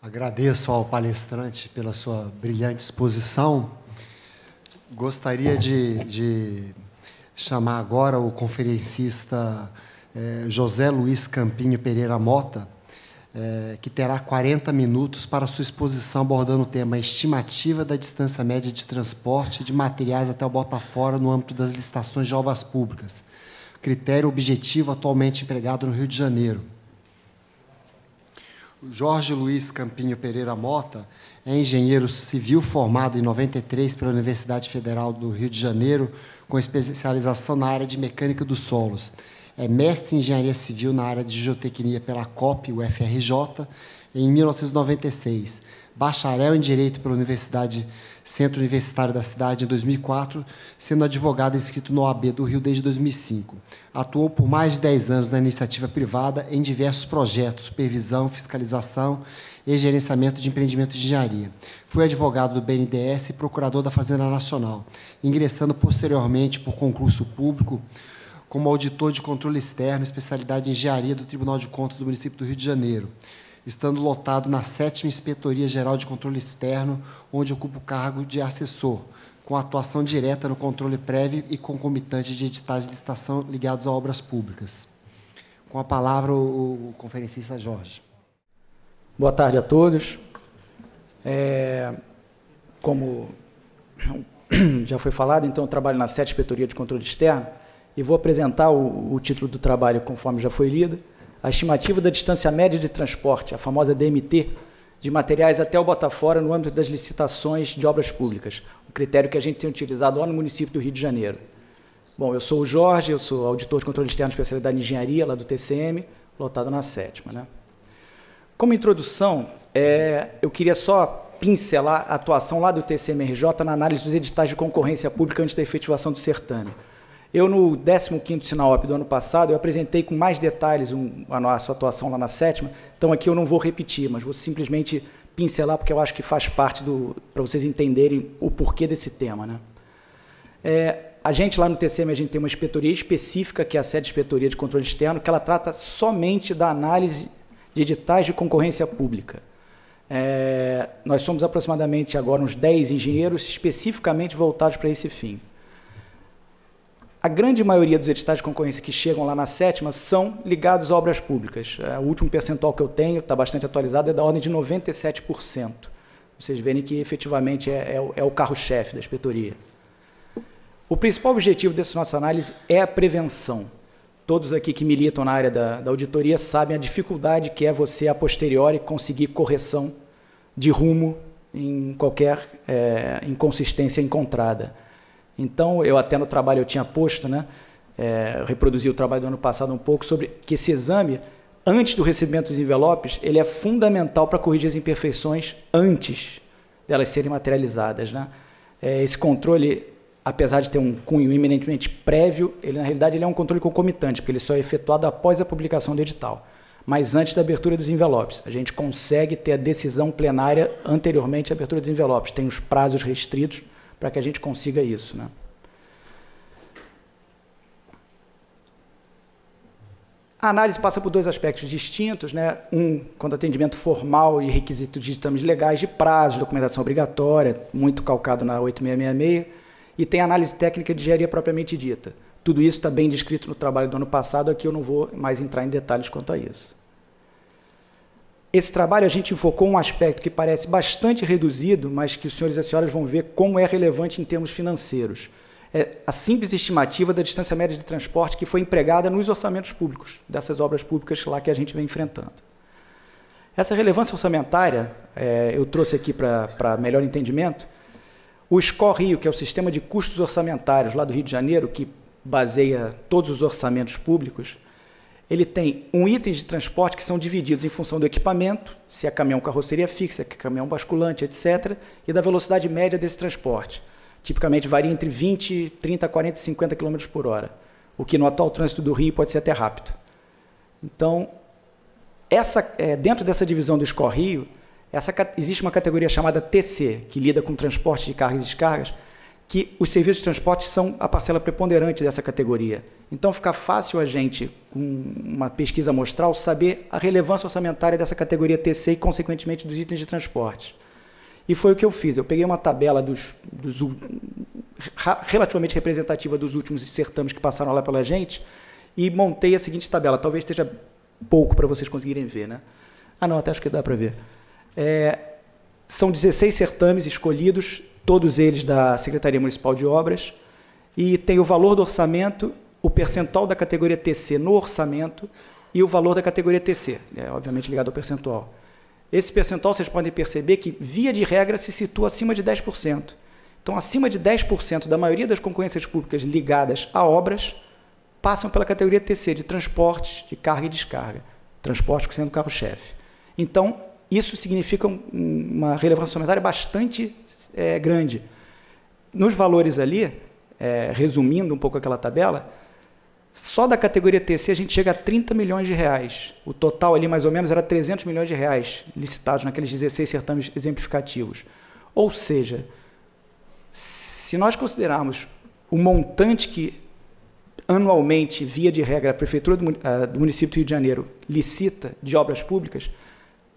Agradeço ao palestrante pela sua brilhante exposição. Gostaria de chamar agora o conferencista José Luiz Campinho Pereira Mota, que terá 40 minutos para sua exposição abordando o tema estimativa da distância média de transporte de materiais até o Botafora no âmbito das licitações de obras públicas, critério objetivo atualmente empregado no Rio de Janeiro. Jorge Luiz Campinho Pereira Mota é engenheiro civil formado em 93 pela Universidade Federal do Rio de Janeiro, com especialização na área de mecânica dos solos. É mestre em engenharia civil na área de geotecnia pela COP, UFRJ, em 1996. Bacharel em Direito pela Centro Universitário da Cidade em 2004, sendo advogado inscrito no OAB do Rio desde 2005. Atuou por mais de 10 anos na iniciativa privada em diversos projetos, supervisão, fiscalização e gerenciamento de empreendimentos de engenharia. Foi advogado do BNDES e procurador da Fazenda Nacional, ingressando posteriormente por concurso público como auditor de controle externo, especialidade em engenharia do Tribunal de Contas do município do Rio de Janeiro, estando lotado na 7ª Inspetoria Geral de Controle Externo, onde ocupa o cargo de assessor, com atuação direta no controle prévio e concomitante de editais de licitação ligados a obras públicas. Com a palavra, o conferencista Jorge. Boa tarde a todos. Como já foi falado, então, eu trabalho na 7ª Inspetoria de Controle Externo e vou apresentar o título do trabalho, conforme já foi lido, a estimativa da distância média de transporte, a famosa DMT, de materiais até o Botafora no âmbito das licitações de obras públicas, o critério que a gente tem utilizado lá no município do Rio de Janeiro. Bom, eu sou o Jorge, eu sou auditor de controle externo de especialidade em engenharia, lá do TCM, lotado na 7ª, né? Como introdução, eu queria só pincelar a atuação lá do TCM-RJ na análise dos editais de concorrência pública antes da efetivação do certame. Eu, no 15º SINAOP do ano passado, eu apresentei com mais detalhes a nossa atuação lá na 7ª, então aqui eu não vou repetir, mas vou simplesmente pincelar, porque eu acho que faz parte para vocês entenderem o porquê desse tema, né? A gente lá no TCM, a gente tem uma inspetoria específica, que é a 7ª Inspetoria de Controle Externo, que ela trata somente da análise de editais de concorrência pública. Nós somos aproximadamente agora uns 10 engenheiros especificamente voltados para esse fim. A grande maioria dos editais de concorrência que chegam lá na 7ª são ligados a obras públicas. O último percentual que eu tenho, está bastante atualizado, é da ordem de 97%. Vocês verem que efetivamente é o carro-chefe da inspetoria. O principal objetivo dessa nossa análise é a prevenção. Todos aqui que militam na área da auditoria sabem a dificuldade que é você, a posteriori, conseguir correção de rumo em qualquer inconsistência encontrada. Então, eu até no trabalho eu tinha posto, né, reproduzi o trabalho do ano passado um pouco, sobre que esse exame, antes do recebimento dos envelopes, ele é fundamental para corrigir as imperfeições antes delas serem materializadas, né? Esse controle, apesar de ter um cunho eminentemente prévio, na realidade ele é um controle concomitante, porque ele só é efetuado após a publicação do edital, mas antes da abertura dos envelopes. A gente consegue ter a decisão plenária anteriormente à abertura dos envelopes, tem os prazos restritos para que a gente consiga isso, né? A análise passa por 2 aspectos distintos, né? Quando atendimento formal e requisitos de ditames legais de prazos, documentação obrigatória, muito calcado na 8666, e tem a análise técnica de engenharia propriamente dita. Tudo isso está bem descrito no trabalho do ano passado, aqui eu não vou mais entrar em detalhes quanto a isso. Esse trabalho a gente enfocou um aspecto que parece bastante reduzido, mas que os senhores e as senhoras vão ver como é relevante em termos financeiros. É a simples estimativa da distância média de transporte que foi empregada nos orçamentos públicos, dessas obras públicas lá que a gente vem enfrentando. Essa relevância orçamentária, eu trouxe aqui para melhor entendimento, o SCOR-Rio, que é o Sistema de Custos Orçamentários lá do Rio de Janeiro, que baseia todos os orçamentos públicos, ele tem itens de transporte que são divididos em função do equipamento, se é caminhão carroceria fixa, se é caminhão basculante, etc., e da velocidade média desse transporte. Tipicamente varia entre 20, 30, 40 e 50 km por hora, o que no atual trânsito do Rio pode ser até rápido. Então, dentro dessa divisão do SCOR-Rio, existe uma categoria chamada TC, que lida com transporte de cargas e descargas, que os serviços de transporte são a parcela preponderante dessa categoria. Então, fica fácil a gente, com uma pesquisa amostral, saber a relevância orçamentária dessa categoria TC e, consequentemente, dos itens de transporte. E foi o que eu fiz. Eu peguei uma tabela relativamente representativa dos últimos certames que passaram lá pela gente e montei a seguinte tabela. Talvez esteja pouco para vocês conseguirem ver, né? Ah, não, até acho que dá para ver. São 16 certames escolhidos, todos eles da Secretaria Municipal de Obras, e tem o valor do orçamento, o percentual da categoria TC no orçamento e o valor da categoria TC, obviamente ligado ao percentual. Esse percentual, vocês podem perceber que, via de regra, se situa acima de 10%. Então, acima de 10% da maioria das concorrências públicas ligadas a obras passam pela categoria TC, de transportes, de carga e descarga. Transporte sendo o carro-chefe. Então, isso significa uma relevância orçamentária bastante grande. Nos valores ali, resumindo um pouco aquela tabela, só da categoria TC a gente chega a 30 milhões de reais. O total ali, mais ou menos, era 300 milhões de reais licitados naqueles 16 certames exemplificativos. Ou seja, se nós considerarmos o montante que anualmente, via de regra, a Prefeitura do município do Rio de Janeiro licita de obras públicas,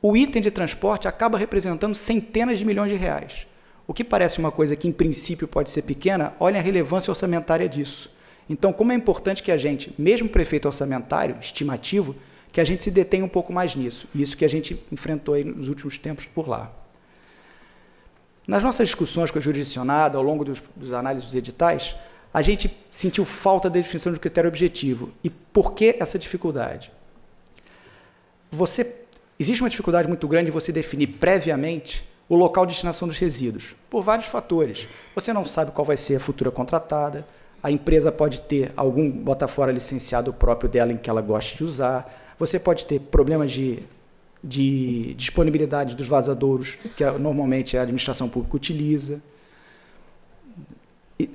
o item de transporte acaba representando centenas de milhões de reais. O que parece uma coisa que, em princípio, pode ser pequena, olha a relevância orçamentária disso. Então, como é importante que a gente, mesmo prefeito orçamentário, estimativo, que a gente se detenha um pouco mais nisso. Isso que a gente enfrentou aí nos últimos tempos por lá. Nas nossas discussões com a jurisdicionada, ao longo dos análises dos editais, a gente sentiu falta da definição de critério objetivo. E por que essa dificuldade? Existe uma dificuldade muito grande em você definir previamente o local de destinação dos resíduos, por vários fatores. Você não sabe qual vai ser a futura contratada, a empresa pode ter algum bota-fora licenciado próprio dela em que ela goste de usar, você pode ter problemas de disponibilidade dos vazadouros, que normalmente a administração pública utiliza.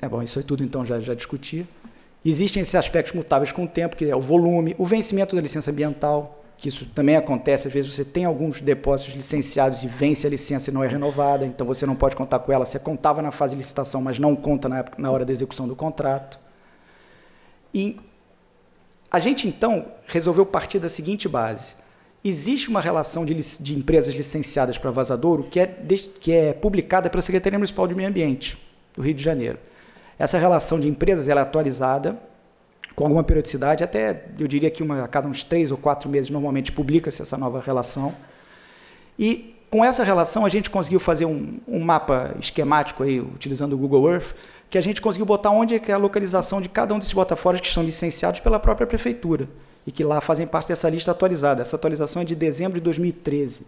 Bom, isso aí tudo então já discuti. Existem esses aspectos mutáveis com o tempo, que é o volume, o vencimento da licença ambiental, que isso também acontece, às vezes você tem alguns depósitos licenciados e vence a licença e não é renovada, então você não pode contar com ela, você contava na fase de licitação, mas não conta na hora da execução do contrato. E a gente, então, resolveu partir da seguinte base. Existe uma relação de empresas licenciadas para vazadouro que é publicada pela Secretaria Municipal de Meio Ambiente do Rio de Janeiro. Essa relação de empresas ela é atualizada com alguma periodicidade, até eu diria que a cada uns 3 ou 4 meses normalmente publica-se essa nova relação. E com essa relação a gente conseguiu fazer um mapa esquemático, aí, utilizando o Google Earth, que a gente conseguiu botar onde é a localização de cada um desses botaforas que são licenciados pela própria Prefeitura e que lá fazem parte dessa lista atualizada. Essa atualização é de dezembro de 2013.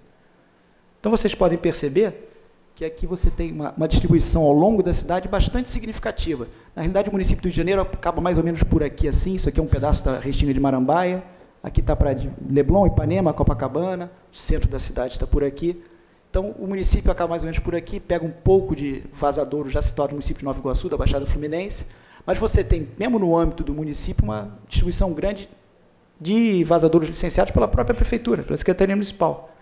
Então vocês podem perceber que aqui você tem uma distribuição ao longo da cidade bastante significativa. Na realidade, o município do Rio de Janeiro acaba mais ou menos por aqui, assim. Isso aqui é um pedaço da Restinga de Marambaia. Aqui está a praia de Leblon, Ipanema, Copacabana. O centro da cidade está por aqui. Então, o município acaba mais ou menos por aqui, pega um pouco de vazadouro já situado no município de Nova Iguaçu, da Baixada Fluminense. Mas você tem, mesmo no âmbito do município, uma distribuição grande de vazadouros licenciados pela própria Prefeitura, pela Secretaria Municipal.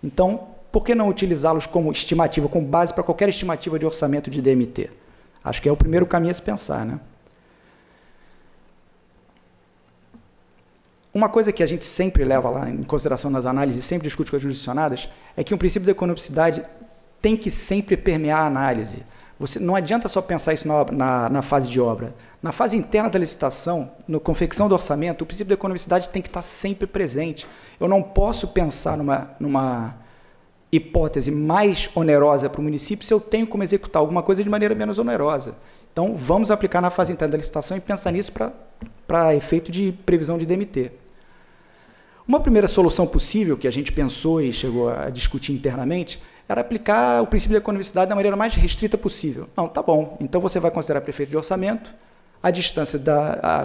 Então, por que não utilizá-los como estimativa, como base para qualquer estimativa de orçamento de DMT? Acho que é o primeiro caminho a se pensar, né? Uma coisa que a gente sempre leva lá em consideração nas análises, sempre discute com as jurisdicionadas, é que o princípio da economicidade tem que sempre permear a análise. Não adianta só pensar isso na fase de obra. Na fase interna da licitação, na confecção do orçamento, o princípio da economicidade tem que estar sempre presente. Eu não posso pensar numa hipótese mais onerosa para o município se eu tenho como executar alguma coisa de maneira menos onerosa. Então, vamos aplicar na fase interna da licitação e pensar nisso para efeito de previsão de DMT. Uma primeira solução possível que a gente pensou e chegou a discutir internamente era aplicar o princípio da economicidade da maneira mais restrita possível. Não, tá bom, então você vai considerar prefeito de orçamento, a distância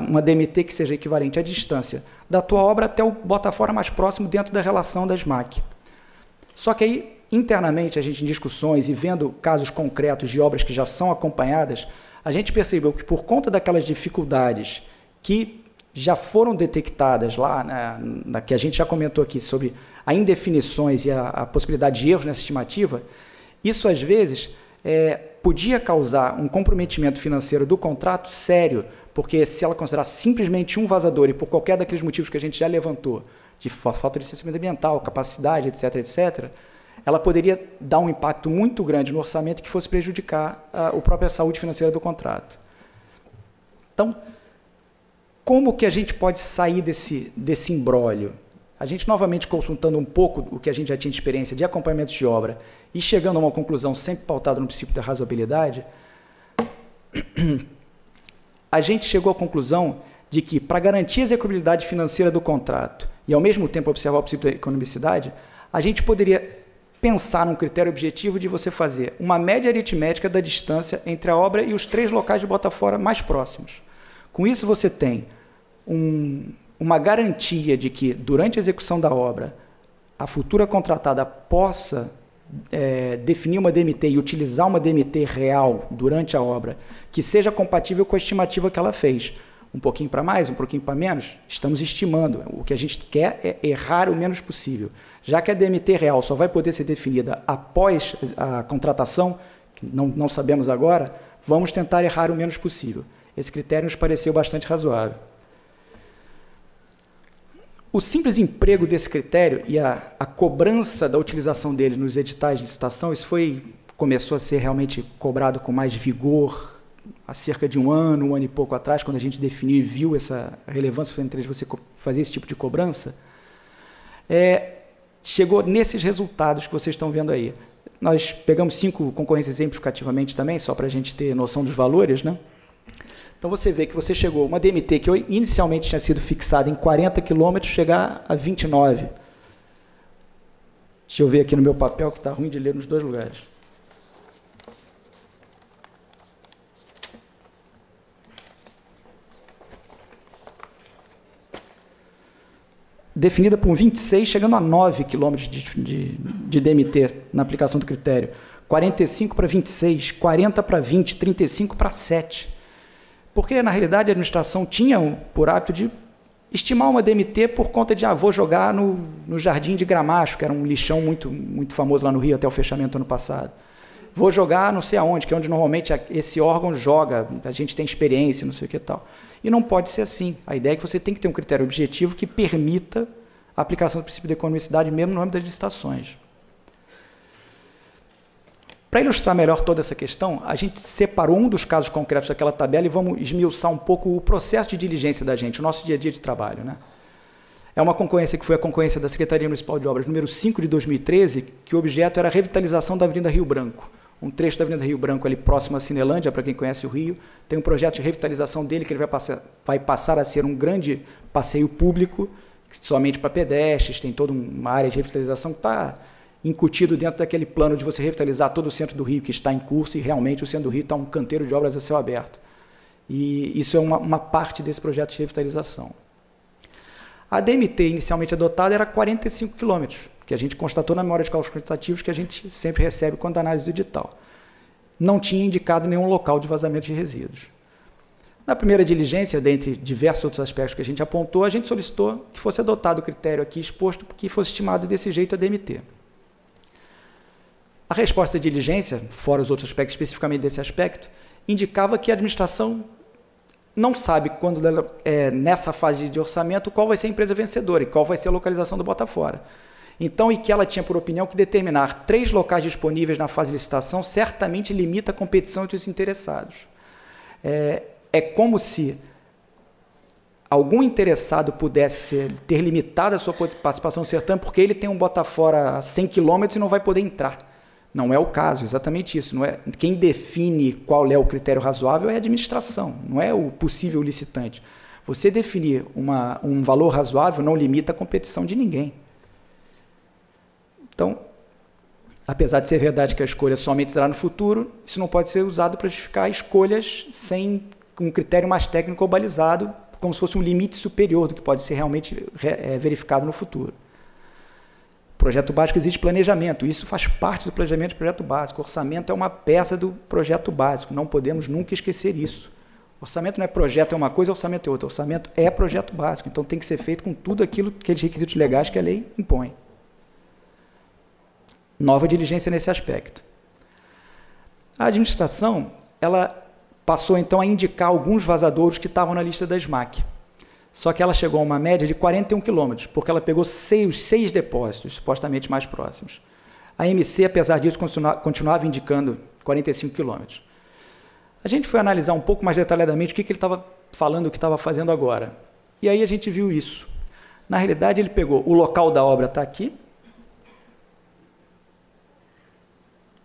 uma DMT que seja equivalente à distância da tua obra até o bota-fora mais próximo dentro da relação da SMAC. Só que aí, internamente, a gente em discussões e vendo casos concretos de obras que já são acompanhadas, a gente percebeu que por conta daquelas dificuldades que já foram detectadas lá, que a gente já comentou aqui sobre a indefinições e a possibilidade de erros nessa estimativa, isso às vezes podia causar um comprometimento financeiro do contrato sério, porque se ela considerasse simplesmente um vazador e por qualquer daqueles motivos que a gente já levantou, de falta de licenciamento ambiental, capacidade, etc., etc., ela poderia dar um impacto muito grande no orçamento que fosse prejudicar a própria saúde financeira do contrato. Então, como que a gente pode sair desse imbróglio? A gente, novamente, consultando um pouco o que a gente já tinha de experiência de acompanhamento de obra e chegando a uma conclusão sempre pautada no princípio da razoabilidade, a gente chegou à conclusão de que, para garantir a execuibilidade financeira do contrato e, ao mesmo tempo, observar o princípio da economicidade, a gente poderia pensar num critério objetivo de você fazer uma média aritmética da distância entre a obra e os 3 locais de Botafora mais próximos. Com isso, você tem uma garantia de que, durante a execução da obra, a futura contratada possa definir uma DMT e utilizar uma DMT real durante a obra, que seja compatível com a estimativa que ela fez. Um pouquinho para mais, um pouquinho para menos, estamos estimando. O que a gente quer é errar o menos possível. Já que a DMT real só vai poder ser definida após a contratação, que não sabemos agora, vamos tentar errar o menos possível. Esse critério nos pareceu bastante razoável. O simples emprego desse critério e a cobrança da utilização dele nos editais de licitação, isso começou a ser realmente cobrado com mais vigor há cerca de um ano e pouco atrás, quando a gente definiu e viu essa relevância entre você fazer esse tipo de cobrança, chegou nesses resultados que vocês estão vendo aí. Nós pegamos 5 concorrências exemplificativamente também, só para a gente ter noção dos valores, né? Então, você vê que você chegou, uma DMT que inicialmente tinha sido fixada em 40 km, chegar a 29. Deixa eu ver aqui no meu papel, que está ruim de ler nos 2 lugares. Definida por 26, chegando a 9 km de DMT na aplicação do critério. 45 para 26, 40 para 20, 35 para 7. Porque, na realidade, a administração tinha por hábito de estimar uma DMT por conta de, vou jogar no Jardim de Gramacho, que era um lixão muito, muito famoso lá no Rio até o fechamento ano passado. Vou jogar não sei aonde, que é onde normalmente esse âorgão joga, a gente tem experiência, não sei o que e tal. E não pode ser assim. A ideia é que você tem que ter um critério objetivo que permita a aplicação do princípio da economicidade mesmo no âmbito das licitações. Para ilustrar melhor toda essa questão, a gente separou um dos casos concretos daquela tabela e vamos esmiuçar um pouco o processo de diligência da gente, o nosso dia a dia de trabalho, né? É uma concorrência que foi a concorrência da Secretaria Municipal de Obras número 5 de 2013, que o objeto era a revitalização da Avenida Rio Branco. Um trecho da Avenida Rio Branco ali próximo à Cinelândia, para quem conhece o Rio, tem um projeto de revitalização dele que ele vai passar a ser um grande passeio público, somente para pedestres, tem toda uma área de revitalização que está incutido dentro daquele plano de você revitalizar todo o centro do Rio que está em curso, e realmente o centro do Rio está um canteiro de obras a céu aberto. E isso é uma parte desse projeto de revitalização. A DMT inicialmente adotada era 45 km, que a gente constatou na memória de cálculos quantitativos que a gente sempre recebe quando análise do edital. Não tinha indicado nenhum local de vazamento de resíduos. Na primeira diligência, dentre diversos outros aspectos que a gente apontou, a gente solicitou que fosse adotado o critério aqui exposto, que fosse estimado desse jeito a DMT. A resposta da diligência, fora os outros aspectos, especificamente desse aspecto, indicava que a administração não sabe, quando nessa fase de orçamento, qual vai ser a empresa vencedora e qual vai ser a localização do Botafora. Então, e que ela tinha por opinião que determinar 3 locais disponíveis na fase de licitação certamente limita a competição entre os interessados. É como se algum interessado pudesse ter limitado a sua participação no certame porque ele tem um Botafora a 100 km e não vai poder entrar. Não é o caso, exatamente isso. Não é, quem define qual é o critério razoável é a administração, não é o possível licitante. Você definir um valor razoável não limita a competição de ninguém. Então, apesar de ser verdade que a escolha somente será no futuro, isso não pode ser usado para justificar escolhas sem um critério mais técnico ou balizado, como se fosse um limite superior do que pode ser realmente verificado no futuro. Projeto básico exige planejamento, isso faz parte do planejamento do projeto básico. O orçamento é uma peça do projeto básico, não podemos nunca esquecer isso. Orçamento não é projeto, é uma coisa, orçamento é outra. Orçamento é projeto básico, então tem que ser feito com tudo aquilo, aqueles requisitos legais que a lei impõe. Nova diligência nesse aspecto. A administração, ela passou então a indicar alguns vazadouros que estavam na lista da SMAC. Só que ela chegou a uma média de 41 quilômetros, porque ela pegou os 6 depósitos, supostamente mais próximos. A MC, apesar disso, continuava indicando 45 quilômetros. A gente foi analisar um pouco mais detalhadamente o que ele estava falando, o que estava fazendo agora. E aí a gente viu isso. Na realidade, ele pegou o local da obra, está aqui,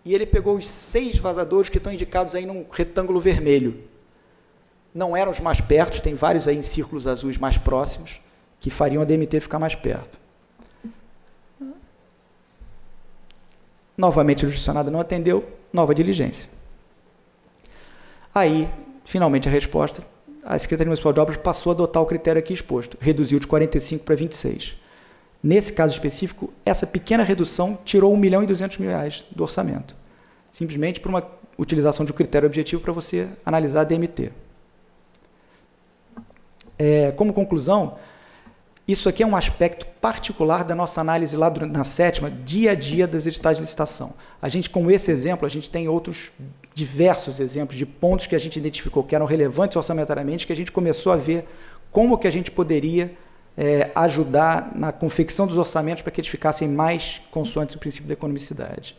e ele pegou os 6 vazadores que estão indicados aí num retângulo vermelho. Não eram os mais perto, tem vários aí em círculos azuis mais próximos, que fariam a DMT ficar mais perto. Novamente, o jurisdicionado não atendeu, nova diligência. Aí, finalmente, a resposta, a Secretaria Municipal de Obras passou a adotar o critério aqui exposto, reduziu de 45 para 26. Nesse caso específico, essa pequena redução tirou R$ 1.200.000 do orçamento, simplesmente por uma utilização de um critério objetivo para você analisar a DMT. Como conclusão, isso aqui é um aspecto particular da nossa análise lá na 7ª, dia a dia das editais de licitação. A gente, como esse exemplo, a gente tem outros diversos exemplos de pontos que a gente identificou que eram relevantes orçamentariamente, que a gente começou a ver como que a gente poderia ajudar na confecção dos orçamentos para que eles ficassem mais consoantes o princípio da economicidade.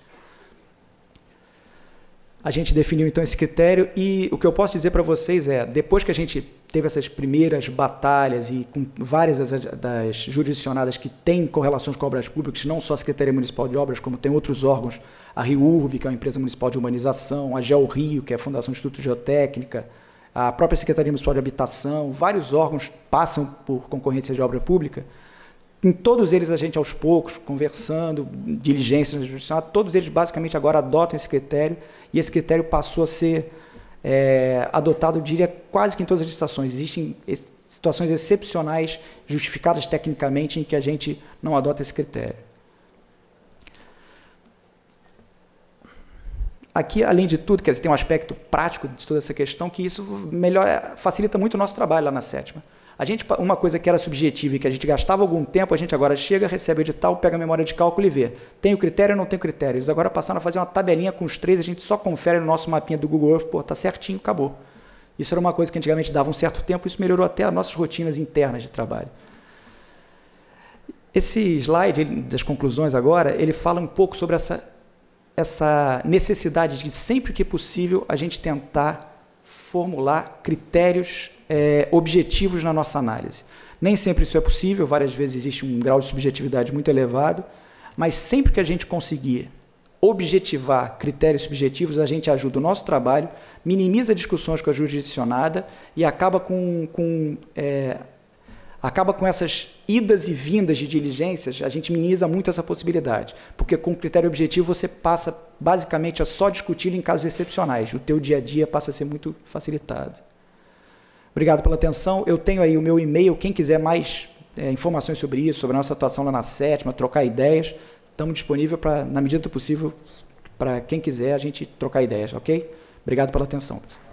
A gente definiu, então, esse critério e o que eu posso dizer para vocês depois que a gente teve essas primeiras batalhas e com várias das jurisdicionadas que têm correlações com obras públicas, não só a Secretaria Municipal de Obras, como tem outros órgãos, a RIURB, que é uma empresa municipal de urbanização, a GeoRio, que é a Fundação Instituto Geotécnica, a própria Secretaria Municipal de Habitação, vários órgãos passam por concorrência de obra pública. Em todos eles, a gente, aos poucos, conversando, diligências na jurisdição, todos eles basicamente agora adotam esse critério, e esse critério passou a ser adotado, eu diria, quase que em todas as licitações. Existem situações excepcionais, justificadas tecnicamente, em que a gente não adota esse critério. Aqui, além de tudo, quer dizer, tem um aspecto prático de toda essa questão, que isso facilita muito o nosso trabalho lá na 7ª. Uma coisa que era subjetiva e que a gente gastava algum tempo, a gente agora chega, recebe o edital, pega a memória de cálculo e vê. Tem o critério ou não tem o critério? Eles agora passaram a fazer uma tabelinha com os 3, a gente só confere no nosso mapinha do Google Earth, pô, tá certinho, acabou. Isso era uma coisa que antigamente dava um certo tempo, isso melhorou até as nossas rotinas internas de trabalho. Esse slide das conclusões agora, ele fala um pouco sobre essa necessidade de, sempre que possível, a gente tentar formular critérios objetivos na nossa análise. Nem sempre isso é possível, várias vezes existe um grau de subjetividade muito elevado, mas sempre que a gente conseguir objetivar critérios subjetivos, a gente ajuda o nosso trabalho, minimiza discussões com a jurisdicionada e acaba com essas idas e vindas de diligências, a gente minimiza muito essa possibilidade, porque com critério objetivo você passa basicamente a só discutir em casos excepcionais, o teu dia a dia passa a ser muito facilitado. Obrigado pela atenção, eu tenho aí o meu e-mail, quem quiser mais informações sobre isso, sobre a nossa atuação lá na 7ª, trocar ideias, estamos disponíveis, na medida do possível, para quem quiser a gente trocar ideias, ok? Obrigado pela atenção, pessoal.